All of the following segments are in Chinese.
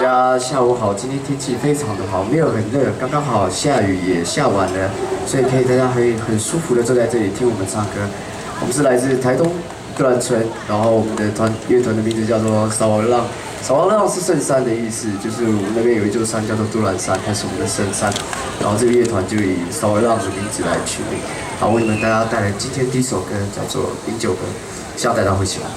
家下午好，今天天气非常的好，没有很热，刚刚好下雨也下完了，所以大家可以很舒服的坐在这里听我们唱歌。我们是来自台东杜兰村，然后我们的乐团的名字叫做扫王浪。扫王浪是圣山的意思，就是我们那边有一座山叫做杜兰山，它是我们的圣山。然后这个乐团就以扫王浪的名字来取名。好，为你们大家带来今天第一首歌，叫做《饮酒歌》，希望大家会喜欢。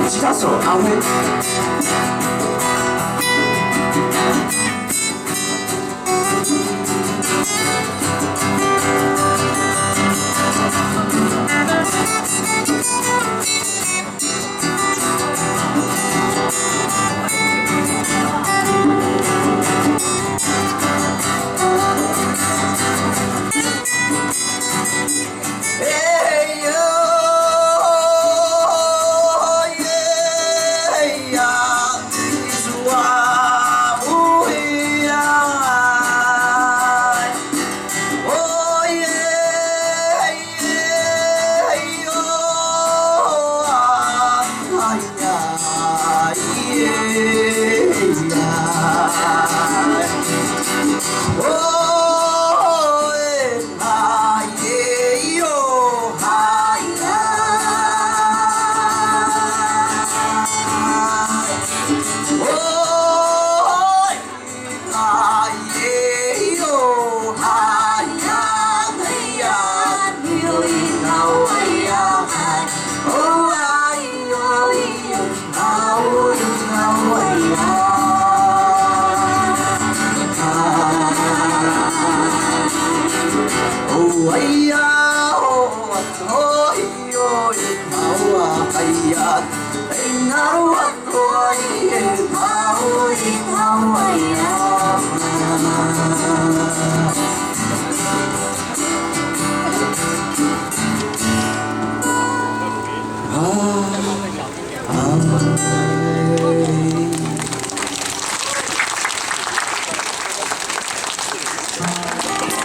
吉他手阿威。 哎呀，哎呀，哎呀。